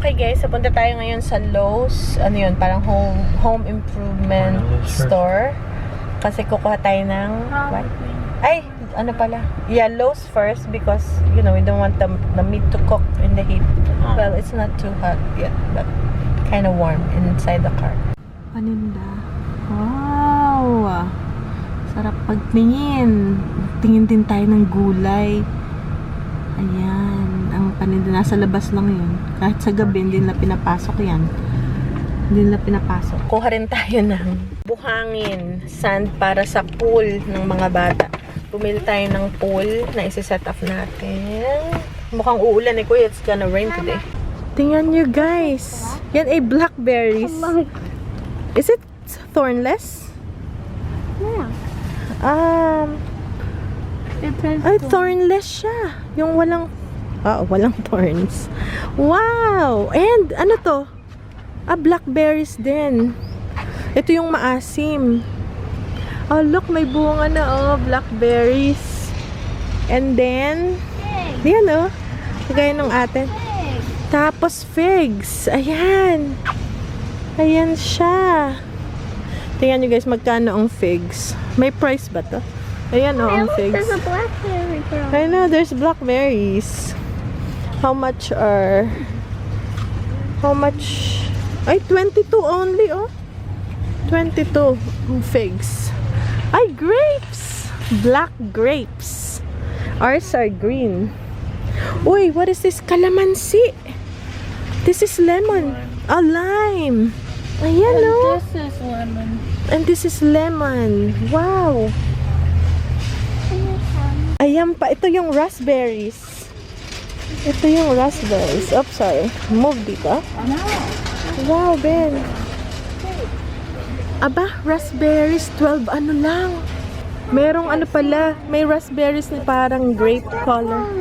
Okay guys, punta tayo ngayon sa Lowe's. Ano yun? Parang home improvement store. Kasi kukuha tayo ng what? Ay, ano pala? Yeah, Lowe's first because, you know, we don't want the meat to cook in the heat. Well, it's not too hot yet, but kind of warm inside the car. Paninda. Wow! Sarap pagtingin. Tingin din tayo ng gulay. Ayan. Ang paninda. Nasa labas lang yun. Kahit sa gabi, hindi nila pinapasok yan. Hindi nila pinapasok. Kuha rin tayo ng buhangin. Sand para sa pool ng mga bata. Bumili tayo ng pool na isi-set up natin. Mukhang uulan eh, kuya. It's gonna rain today. Tingnan nyo guys. Yan ay blackberries. Is it thornless? Yeah. Ay, thornless siya. Yung walang thorns. Wow! And, ano to? Blackberries din. Ito yung maasim. Oh, look, may bunga na, blackberries. And then, yan, kagaya nung atin. Tapos, figs. Ayan. Ayan siya. Tingnan nyo guys, magkano ang figs. May price ba to? Ayan ang figs. There's a blackberry girl. I know, there's blackberries. How much? Ay, 22 only, 22 figs. Ay, grapes! Black grapes. Ours are green. Uy, what is this? Calamansi. This is lemon. Lime. Ayan, This is lemon. And this is lemon. Wow. Ayan pa. Ito yung raspberries. Ito yung raspberries. Oops, sorry. Move dito. Wow, Ben. Aba, raspberries. 12 ano lang. Merong ano pala. May raspberries na parang grape color.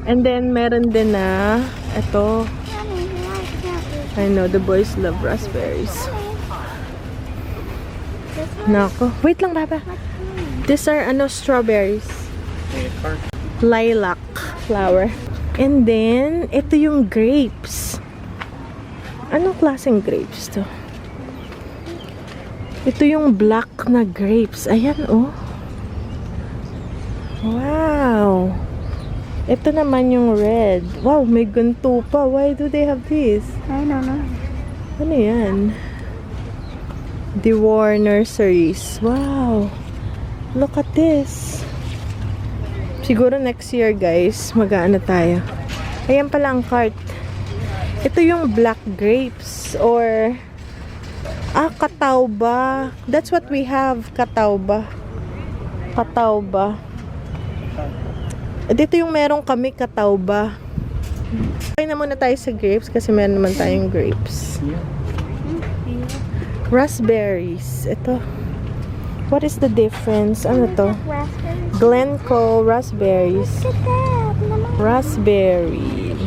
And then, meron din na ito. I know, the boys love raspberries. Nako. Wait lang, Baba. These are, strawberries. Lilac flower. And then, ito yung grapes. Anong klaseng grapes to? Ito yung black na grapes. Ayan, Wow. Ito naman yung red. Wow, may ganito pa. Why do they have this? I don't know. Ano yan? Dewar Nurseries. Wow. Look at this. Siguro next year, guys, mag-aano tayo. Ayan pala ang cart. Ito yung black grapes or katawba. That's what we have, katawba. Katawba. Dito yung meron kami, katawba. Okay na muna tayo sa grapes kasi meron naman tayong grapes. Raspberries. Ito. What is the difference? Ano to? Glencoe raspberries. Raspberries.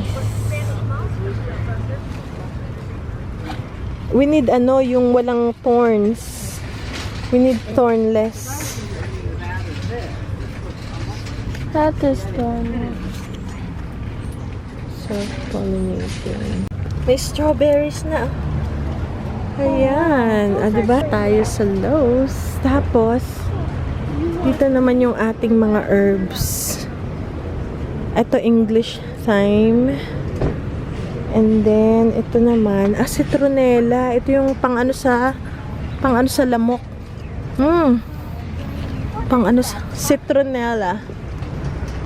We need yung walang thorns. We need thornless. That is thornless. Self-pollinating. May strawberries na. Ayan. Diba? Tayo sa Lowe's. Tapos, dito naman yung ating mga herbs. Ito, English thyme. And then, ito naman, citronella. Ito yung pang-ano sa lamok. Pang-ano sa citronella.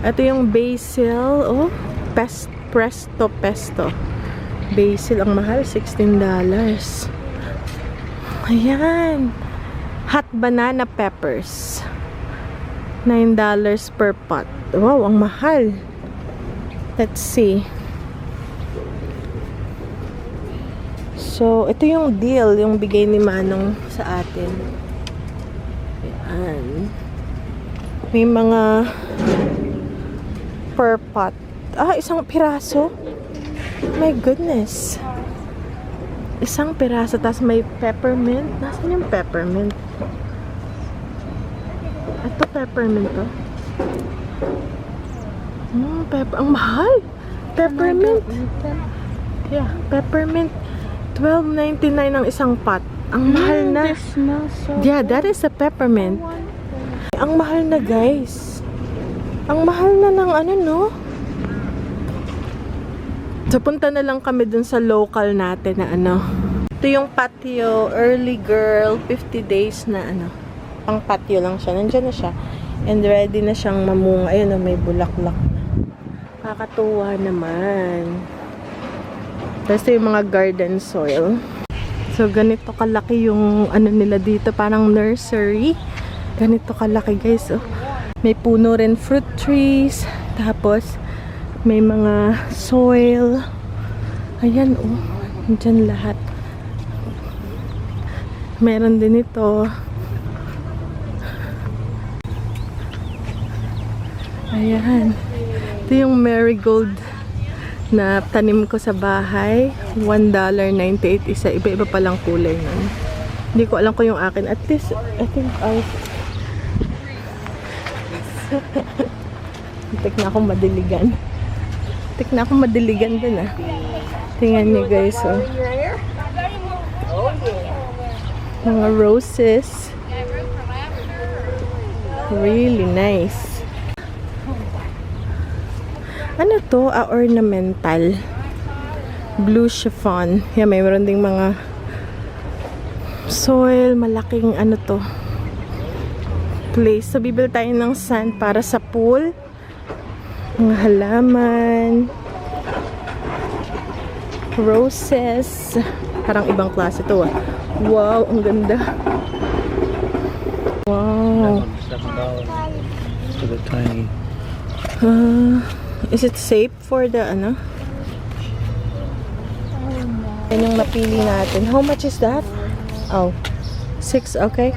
Ito yung basil. Presto pesto. Basil, ang mahal, $16. Ayan. Hot banana peppers. $9 per pot. Wow, ang mahal. Let's see. So, ito yung deal, yung bigay ni Manong sa atin. Ayan. May mga per pot. Isang piraso. My goodness. Isang piraso, tapos may peppermint. Nasaan yung peppermint? Ito peppermint to. Ang mahal. Peppermint. Yeah, peppermint. $12.99 ang isang pot. Ang mahal na. This smells so Yeah, that is a peppermint. Ang mahal na, guys. Ang mahal na ng ano, no? So, punta na lang kami dun sa local natin na ano. Ito yung patio, early girl, 50 days na ano. Pang patio lang siya. Nandiyan na siya. And ready na siyang mamunga. Ayun, may bulaklak na. Kakatuwa naman. Tapos yung mga garden soil. So, ganito kalaki yung ano nila dito. Parang nursery. Ganito kalaki, guys. Oh. May puno rin fruit trees. Tapos, may mga soil. Ayan, oh. Diyan lahat. Meron din ito. Ayan. Ito yung marigold na tanim ko sa bahay. $1.98 isa. Iba-iba palang kulay nun. Hindi ko alam kung yung akin. At least, I think Tik na akong madiligan. Tik na akong madiligan dun ah. Tingnan nyo guys oh. Mga roses. Really nice. Ano to? Ornamental. Blue chiffon. Yan, may meron ding mga soil. Malaking ano to. Place. So, bibili tayo ng sand para sa pool. Mga halaman. Roses. Parang ibang klase to ah. Wow, ang ganda. Wow. $7 for the tiny. Is it safe for the ano? Yan yung napili natin. How much is that? Oh, 6, okay.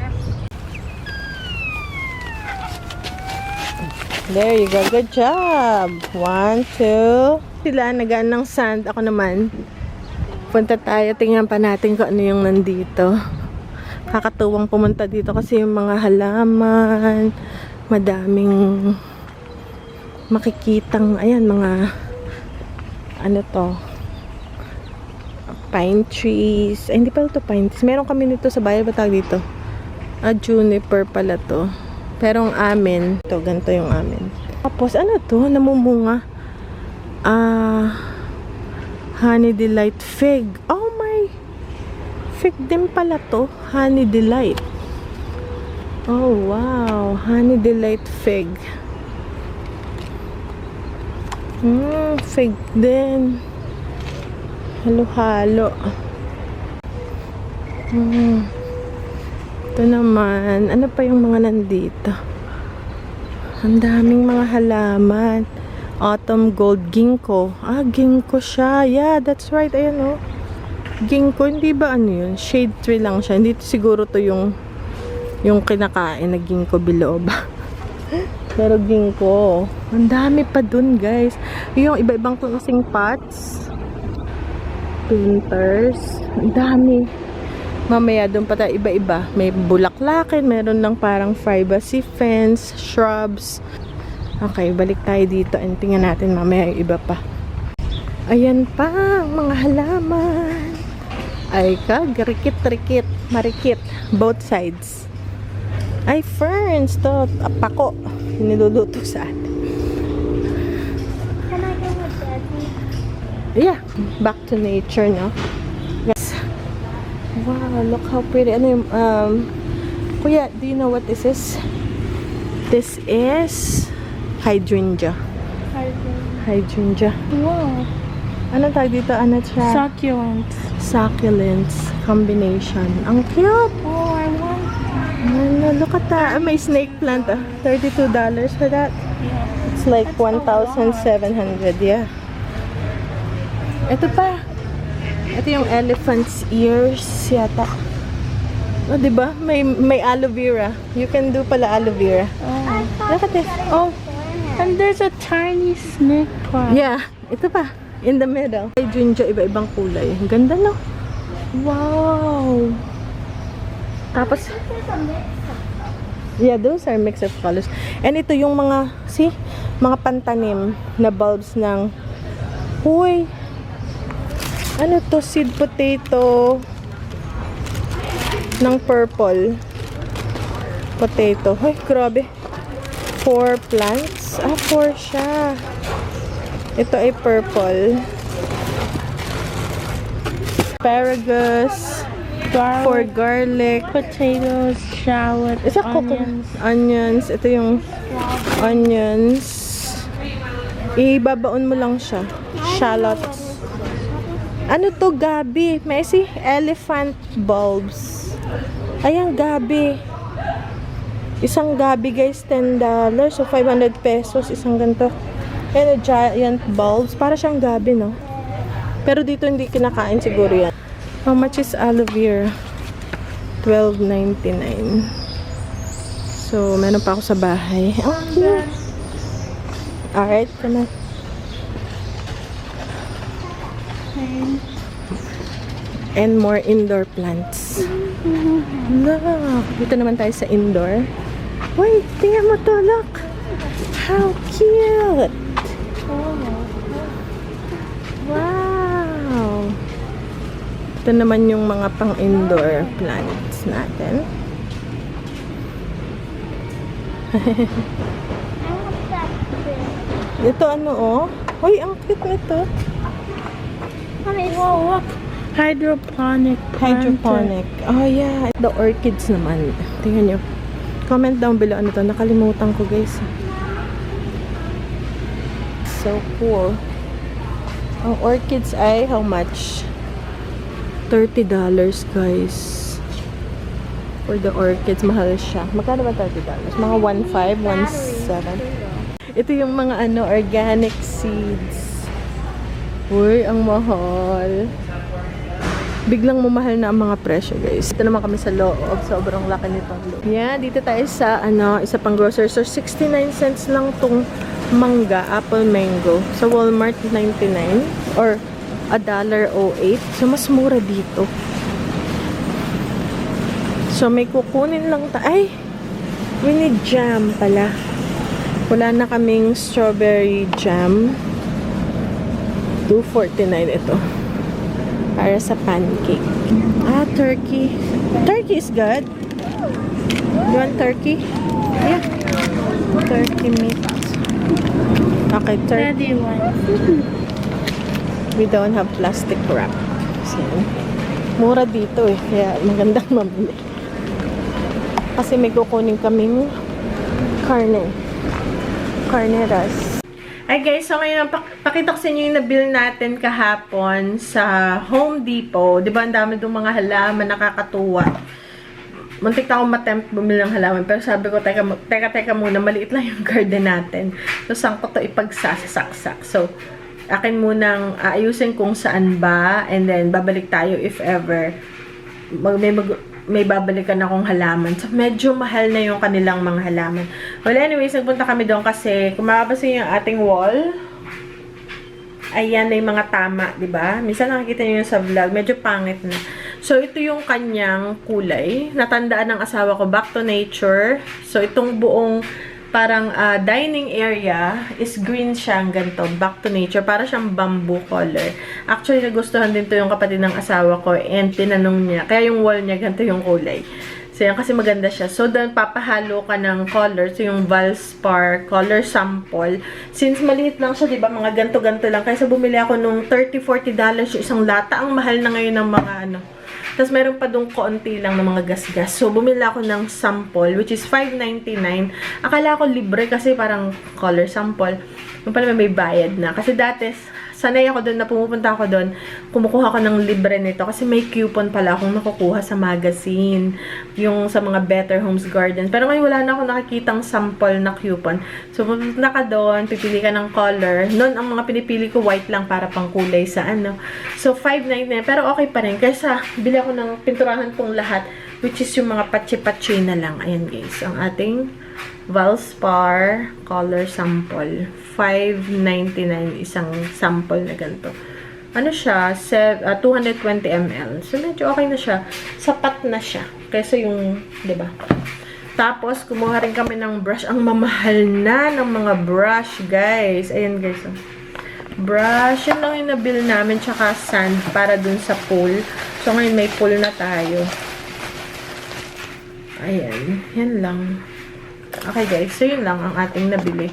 There you go. Good job. 1, 2. Sila nagaan ng sand. Ako naman. Punta tayo. Tingnan pa natin kung ano yung nandito. Kakatuwang pumunta dito kasi yung mga halaman. Madaming makikitang, ayan, mga ano to, pine trees. Ay, hindi pala to pine trees. Meron kami nito sa bayan. Ba tawag dito? Juniper pala to. Pero ang amin, ito, ganito yung amin. Tapos, ano to? Namumunga. Honey Delight Fig. Oh my! Fig din pala to. Honey Delight. Oh, wow. Honey Delight Fig. Fig din. Halo-halo. Ito naman. Ano pa yung mga nandito? Ang daming mga halaman. Autumn Gold Ginkgo. Ginkgo siya. Yeah, that's right. Ayan oh. Ginkgo. Hindi ba ano yun? Shade tree lang siya. Hindi siguro to yung kinakain na ginkgo biloba. Pero ginkgo. Ang dami pa dun, guys. Yung iba-ibang klaseng pots. Planters. Ang dami. Mamaya doon pa tayo iba-iba. May bulaklakin. Meron lang parang privacy fence. Shrubs. Okay, balik tayo dito. And tingnan natin mamaya yung iba pa. Ayan pa. Mga halaman. Ay ka. Rikit-rikit. Marikit. Both sides. Ay, ferns to. Pako. Niluluto sa atin. Can I go with Daddy? Yeah. Back to nature, no? Yes. Wow, look how pretty. Ano yung, Kuya, do you know what this is? This is hydrangea. Hydrangea. Wow. Ano tawag dito? Ano siya? Succulents. Succulents combination. Ang cute! Oh, I want Ano, look at that. May snake plant. $32 for that. Yeah. It's like 1,700. Yeah. Ito pa. Ito yung elephant's ears yata. Oh, diba? May aloe vera. You can do pala aloe vera. Oh. Look at this. Oh. And there's a tiny snake plant. Yeah. Ito pa. In the middle. Ay, ginger. Iba-ibang kulay. Ang ganda, no? Wow. Tapos, yeah, those are mix of colors. And ito yung mga, see? Mga pantanim na bulbs ng, uy, Ano to? Seed potato ng purple. Potato. Ay, grabe. 4 plants. 4 siya. Ito ay purple. Asparagus. For garlic. Potatoes, shallot, Isa onions. Onions. Ito yung onions. Ibabaon mo lang siya. Shallots. Ano to, gabi? May si elephant bulbs. Ayan, gabi. Isang gabi, guys, $10. So, 500 pesos. Isang ganito. Ayan, giant bulbs. Para siyang gabi, no? Pero dito hindi kinakain siguro yan. How much is aloe vera? $12.99. So, meron pa ako sa bahay. Oh, cute. Alright, come on. And more indoor plants. Look! Dito naman tayo sa indoor. Wait, tingnan mo to, look! How cute! Wow! Ito naman yung mga pang-indoor plants natin. Ito ano oh? Uy, ang cute nito. Wow, look. Hydroponic. Hydroponic. Oh yeah. The orchids naman. Tingnan nyo. Comment down below ano to. Nakalimutan ko guys. So cool. Ang orchids ay how much? $30 guys. For the orchids, mahal siya. Magkano ba $30? Mga 1.5, 1.7. Ito yung mga ano, organic seeds. Uy, ang mahal. Biglang mumahal na ang mga presyo, guys. Ito naman kami sa loob. Sobrang laki nitong loob. Yeah, dito tayo sa ano, isa pang grocery store. 69 cents lang tong mangga, apple mango. Sa Walmart, 99 or $1.08. So, mas mura dito. So, may kukunin lang Ay! We need jam pala. Wala na kaming strawberry jam. $2.49 ito. Para sa pancake. Turkey. Turkey is good. You want turkey? Yeah. Turkey meat. Okay, turkey. Daddy wants. We don't have plastic wrap. So, mura dito eh. Kaya magandang mamili. Kasi may kukunin kaming karne. Carneras. Ay guys, so ngayon pakita ko sa inyo yung na-bill natin kahapon sa Home Depot. Diba ang dami itong mga halaman, nakakatuwa. Muntik na akong matempt bumili ng halaman. Pero sabi ko, teka muna, maliit lang yung garden natin. So, saan ko ito ipagsasaksak. So, akin munang ayusin kung saan ba. And then, babalik tayo if ever may babalikan akong halaman. So, medyo mahal na yung kanilang mga halaman. Well, anyways, nagpunta kami doon kasi kung makapasin yung ating wall, ayan na yung mga tama, diba? Minsan nakikita nyo yun sa vlog, medyo pangit na. So, ito yung kanyang kulay. Natandaan ng asawa ko, back to nature. So, itong buong parang dining area is green siya, ganito, back to nature. Para siyang bamboo color. Actually, nagustuhan din to yung kapatid ng asawa ko and tinanong niya. Kaya yung wall niya, ganito yung kulay. So, yan, kasi maganda siya. So, doon papahalo ka ng color. So, yung Valspar color sample. Since maliit lang siya, diba, mga ganto-ganto lang. Kaysa bumili ako nung $30-40 yung isang lata. Ang mahal na ngayon ng mga ano. Tapos, meron pa doon konti lang ng mga gas-gas. So, bumili ako ng sample, which is $5.99. Akala ko libre kasi parang color sample. Yung pala may bayad na. Kasi dati, sanay ako doon na pumupunta ako doon, kumukuha ko ng libre nito. Kasi may coupon pala akong nakukuha sa magazine. Yung sa mga Better Homes Gardens. Pero ngayon wala na akong nakikitang sample na coupon. So, pupunta ka doon, pipili ka ng color. Noon, ang mga pinipili ko, white lang para pang kulay sa ano. So, $5.99. Pero okay pa rin. Kaysa, bili ako ng pinturahan tong lahat. Which is yung mga patsi-patsi na lang. Ayan guys, ang ating Valspar color sample. $5.99 isang sample na ganito. Ano siya? 220 ml. So, medyo okay na siya. Sapat na siya. Kaysa yung, diba? Tapos, kumuha rin kami ng brush. Ang mamahal na ng mga brush, guys. Ayan, guys. Oh. toothbrush. Yan lang yung nabil namin, tsaka sand para dun sa pool. So, ngayon may pool na tayo. Ayan. Yan lang. Okay guys, so yun lang ang ating nabili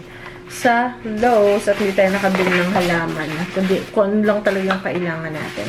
sa Lowe's at hindi tayo nakabili ng halaman. Kundi kung ano lang talagang kailangan natin.